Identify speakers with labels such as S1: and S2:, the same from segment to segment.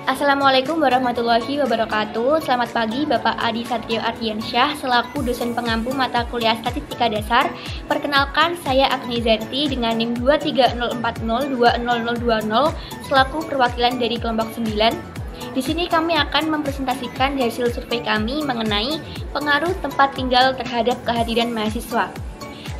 S1: Assalamualaikum warahmatullahi wabarakatuh. Selamat pagi Bapak Adi Satrio Ardiansyah selaku dosen pengampu mata kuliah Statistika Dasar. Perkenalkan, saya Agni-Zarti dengan NIM 23040200020 selaku perwakilan dari kelompok 9. Di sini kami akan mempresentasikan hasil survei kami mengenai pengaruh tempat tinggal terhadap kehadiran mahasiswa.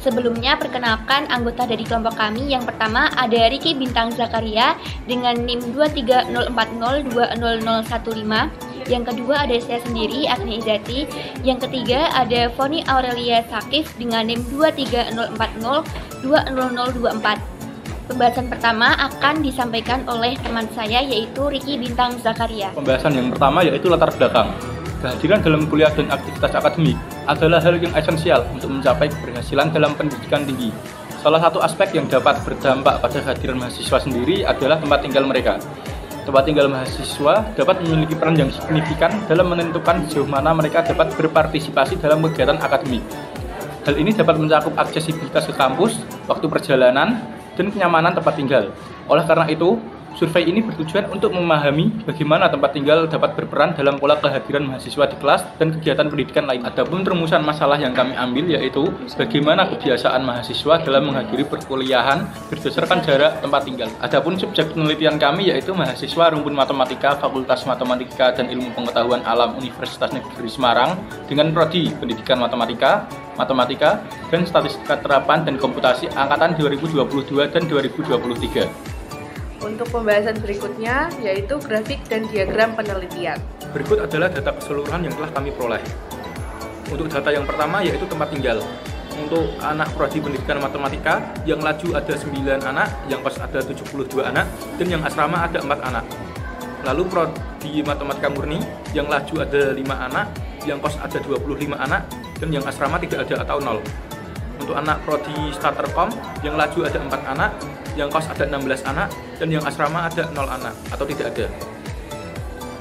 S1: Sebelumnya, perkenalkan anggota dari kelompok kami. Yang pertama ada Riki Bintang Zakaria dengan NIM 23040200015. Yang kedua ada saya sendiri, Agni Izati. Yang ketiga ada Foni Aurelia Sakif dengan NIM 23040200024. Pembahasan pertama akan disampaikan oleh teman saya yaitu Riki Bintang Zakaria.
S2: Pembahasan yang pertama yaitu latar belakang. Kehadiran dalam kuliah dan aktivitas akademik adalah hal yang esensial untuk mencapai keberhasilan dalam pendidikan tinggi. Salah satu aspek yang dapat berdampak pada kehadiran mahasiswa sendiri adalah tempat tinggal mereka. Tempat tinggal mahasiswa dapat memiliki peran yang signifikan dalam menentukan sejauh mana mereka dapat berpartisipasi dalam kegiatan akademik. Hal ini dapat mencakup aksesibilitas ke kampus, waktu perjalanan, dan kenyamanan tempat tinggal. Oleh karena itu, survei ini bertujuan untuk memahami bagaimana tempat tinggal dapat berperan dalam pola kehadiran mahasiswa di kelas dan kegiatan pendidikan lain. Adapun rumusan masalah yang kami ambil yaitu bagaimana kebiasaan mahasiswa dalam menghadiri perkuliahan berdasarkan jarak tempat tinggal. Adapun subjek penelitian kami yaitu mahasiswa rumpun matematika Fakultas Matematika dan Ilmu Pengetahuan Alam Universitas Negeri Semarang dengan prodi Pendidikan Matematika, dan Statistika Terapan dan Komputasi angkatan 2022 dan 2023.
S3: Untuk pembahasan berikutnya yaitu grafik dan diagram penelitian.
S2: Berikut adalah data keseluruhan yang telah kami peroleh. Untuk data yang pertama yaitu tempat tinggal. Untuk anak prodi pendidikan matematika, yang laju ada 9 anak, yang kos ada 72 anak, dan yang asrama ada 4 anak. Lalu prodi matematika murni, yang laju ada 5 anak, yang kos ada 25 anak, dan yang asrama tidak ada atau 0. Untuk anak prodi Staterkom, yang laju ada 4 anak, yang kos ada 16 anak, dan yang asrama ada 0 anak atau tidak ada.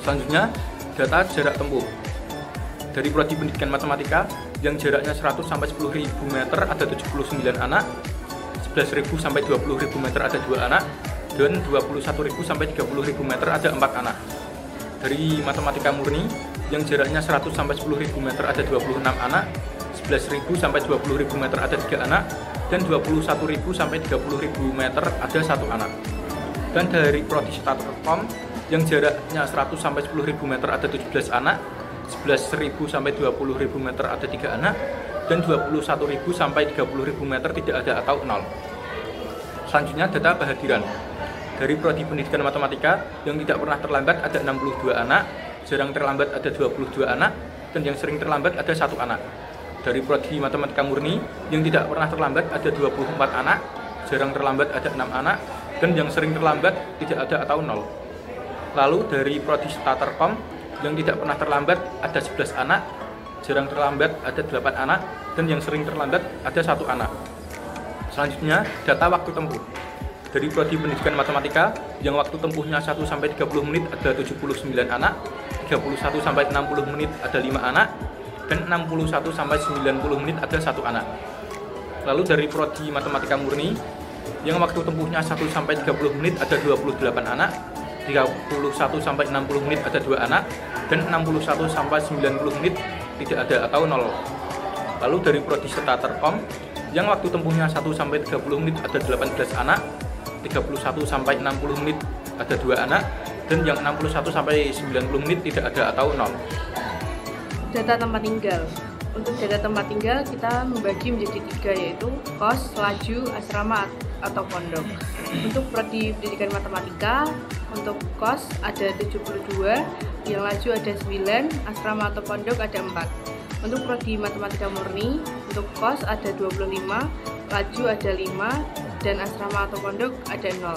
S2: Selanjutnya, data jarak tempuh. Dari prodi pendidikan matematika, yang jaraknya 100 sampai 10.000 meter ada 79 anak, 11.000 sampai 20.000 meter ada 2 anak, dan 21.000 sampai 30.000 meter ada 4 anak. Dari matematika murni, yang jaraknya 100 sampai 10.000 meter ada 26 anak, 11.000 sampai 20.000 meter ada 3 anak, dan 21.000 sampai 30.000 meter ada 1 anak. Dan dari prodi Staterkom yang jaraknya 100 sampai 10.000 meter ada 17 anak, 11.000 sampai 20.000 meter ada 3 anak, dan 21.000 sampai 30.000 meter tidak ada atau 0. Selanjutnya data kehadiran. Dari prodi pendidikan matematika yang tidak pernah terlambat ada 62 anak, jarang terlambat ada 22 anak, dan yang sering terlambat ada 1 anak. Dari prodi matematika murni yang tidak pernah terlambat ada 24 anak, jarang terlambat ada 6 anak, dan yang sering terlambat tidak ada atau 0. Lalu dari prodi Staterkom yang tidak pernah terlambat ada 11 anak, jarang terlambat ada 8 anak, dan yang sering terlambat ada 1 anak. Selanjutnya data waktu tempuh. Dari prodi pendidikan matematika yang waktu tempuhnya 1 sampai 30 menit ada 79 anak, 31 sampai 60 menit ada 5 anak, dan 61 sampai 90 menit ada 1 anak. Lalu dari prodi matematika murni yang waktu tempuhnya 1 sampai 30 menit ada 28 anak, 31 sampai 60 menit ada 2 anak, dan 61 sampai 90 menit tidak ada atau 0. Lalu dari prodi Staterkom yang waktu tempuhnya 1 sampai 30 menit ada 18 anak, 31 sampai 60 menit ada 2 anak, dan yang 61 sampai 90 menit tidak ada atau 0.
S3: Data tempat tinggal. Untuk data tempat tinggal kita membagi menjadi 3 yaitu kos, laju, asrama atau pondok. Untuk prodi pendidikan matematika, untuk kos ada 72, yang laju ada 9, asrama atau pondok ada 4. Untuk prodi matematika murni, untuk kos ada 25, laju ada 5, dan asrama atau pondok ada 0.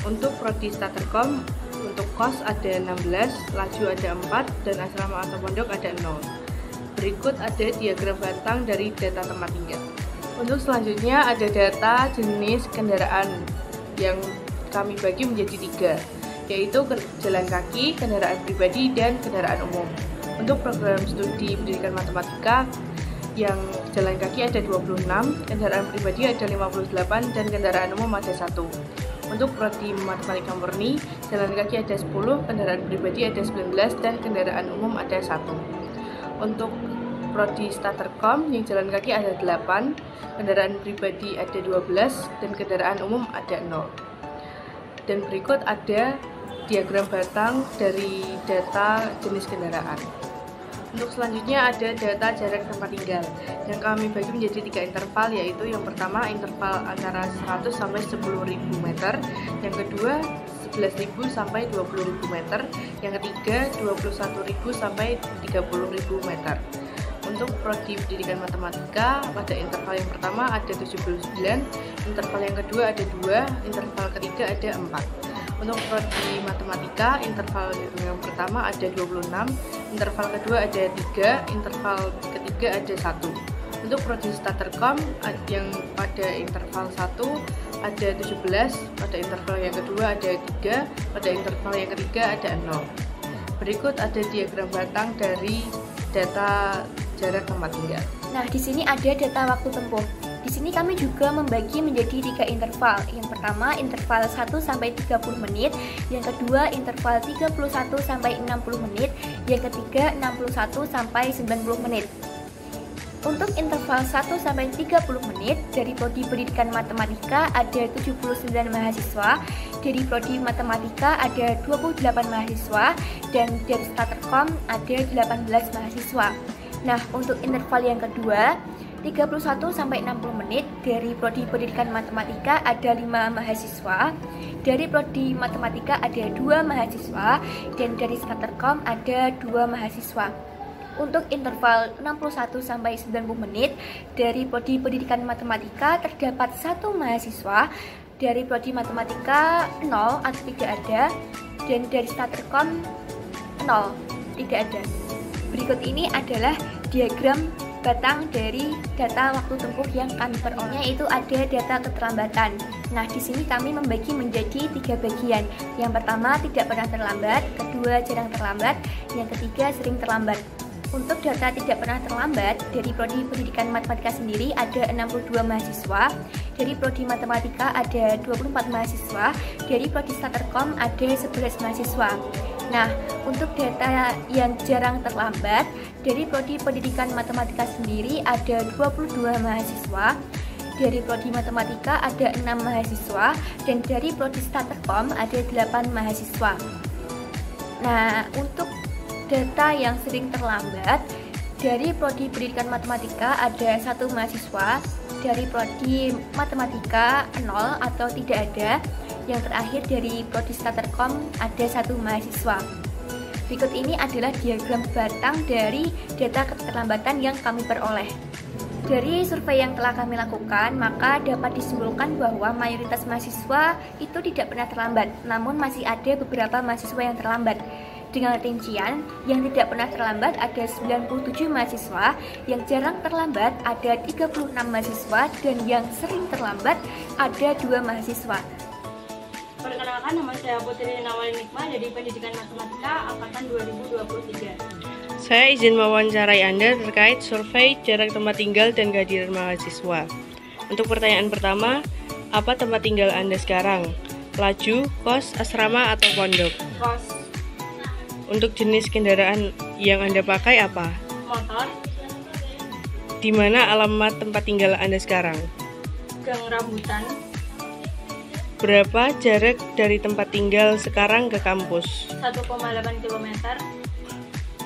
S3: Untuk prodi Staterkom, untuk kos ada 16, laju ada 4, dan asrama atau pondok ada 0. Berikut ada diagram batang dari data tempat tinggal. Untuk selanjutnya ada data jenis kendaraan yang kami bagi menjadi 3, yaitu jalan kaki, kendaraan pribadi, dan kendaraan umum. Untuk program studi pendidikan matematika yang jalan kaki ada 26, kendaraan pribadi ada 58, dan kendaraan umum ada 1. Untuk prodi matematika murni, jalan kaki ada 10, kendaraan pribadi ada 19, dan kendaraan umum ada 1. Untuk prodi Staterkom yang jalan kaki ada 8, kendaraan pribadi ada 12, dan kendaraan umum ada 0. Dan berikut ada diagram batang dari data jenis kendaraan. Untuk selanjutnya ada data jarak tempat tinggal yang kami bagi menjadi 3 interval, yaitu yang pertama interval antara 100 sampai 10.000 meter, yang kedua 11.000 sampai 20.000 meter, yang ketiga 21.000 sampai 30.000 meter. Untuk prodi pendidikan matematika, pada interval yang pertama ada 79, interval yang kedua ada 2, interval ketiga ada 4. Untuk prodi matematika, interval yang pertama ada 26, interval kedua ada 3, interval ketiga ada 1. Untuk prodi Staterkom yang pada interval 1 ada 17, pada interval yang kedua ada 3, pada interval yang ketiga ada 0. Berikut ada diagram batang dari data jarak tempat tinggal.
S1: Nah, di sini ada data waktu tempuh. Di sini kami juga membagi menjadi 3 interval. Yang pertama interval 1 sampai 30 menit, yang kedua interval 31 sampai 60 menit, yang ketiga 61 sampai 90 menit. Untuk interval 1 sampai 30 menit dari prodi pendidikan matematika ada 79 mahasiswa, dari prodi matematika ada 28 mahasiswa, dan dari Staterkom ada 18 mahasiswa. Nah, untuk interval yang kedua 31 sampai 60 menit dari prodi pendidikan matematika ada 5 mahasiswa, dari prodi matematika ada 2 mahasiswa, dan dari Staterkom ada 2 mahasiswa. Untuk interval 61 sampai 90 menit dari prodi pendidikan matematika terdapat 1 mahasiswa, dari prodi matematika 0 atau tidak ada, dan dari Staterkom 0 tidak ada. Berikut ini adalah diagram batang dari data waktu tempuh yang kami peroleh, yaitu ada data keterlambatan. Nah, di sini kami membagi menjadi 3 bagian. Yang pertama tidak pernah terlambat, kedua jarang terlambat, yang ketiga sering terlambat. Untuk data tidak pernah terlambat dari prodi pendidikan matematika sendiri ada 62 mahasiswa, dari prodi matematika ada 24 mahasiswa, dari prodi Staterkom ada 11 mahasiswa. Nah, untuk data yang jarang terlambat dari prodi pendidikan matematika sendiri ada 22 mahasiswa, dari prodi matematika ada 6 mahasiswa, dan dari prodi Staterkom ada 8 mahasiswa. Nah, untuk data yang sering terlambat dari prodi pendidikan matematika ada 1 mahasiswa, dari prodi matematika 0 atau tidak ada, yang terakhir dari prodi Staterkom ada 1 mahasiswa. Berikut ini adalah diagram batang dari data keterlambatan yang kami peroleh. Dari survei yang telah kami lakukan, maka dapat disimpulkan bahwa mayoritas mahasiswa itu tidak pernah terlambat, namun masih ada beberapa mahasiswa yang terlambat. Dengan rincian, yang tidak pernah terlambat ada 97 mahasiswa, yang jarang terlambat ada 36 mahasiswa, dan yang sering terlambat ada 2 mahasiswa.
S4: Perkenalkan, nama saya Putri Nawal Nikmah dari Pendidikan Matematika Angkatan 2023.
S5: Saya izin mewawancarai Anda terkait survei jarak tempat tinggal dan kehadiran mahasiswa. Untuk pertanyaan pertama, apa tempat tinggal Anda sekarang? Laju, kos, asrama, atau pondok?
S4: Kos.
S5: Untuk jenis kendaraan yang Anda pakai apa?
S4: Motor.
S5: Di mana alamat tempat tinggal Anda sekarang?
S4: Gang Rambutan.
S5: Berapa jarak dari tempat tinggal sekarang ke kampus?
S4: 1,8 km.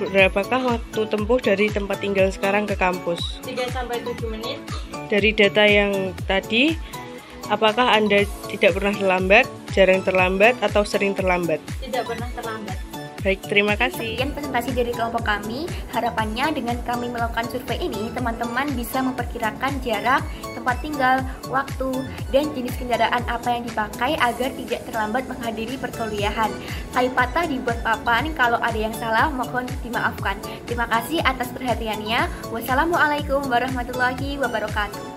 S5: Berapakah waktu tempuh dari tempat tinggal sekarang ke kampus?
S4: 3-7 menit.
S5: Dari data yang tadi, apakah Anda tidak pernah terlambat, jarang terlambat, atau sering terlambat?
S4: Tidak pernah terlambat.
S5: Baik, terima kasih.
S1: Sekian presentasi dari kelompok kami. Harapannya dengan kami melakukan survei ini, teman-teman bisa memperkirakan jarak, tempat tinggal, waktu, dan jenis kendaraan apa yang dipakai agar tidak terlambat menghadiri perkuliahan. Kai patah dibuat papan, kalau ada yang salah mohon dimaafkan. Terima kasih atas perhatiannya. Wassalamualaikum warahmatullahi wabarakatuh.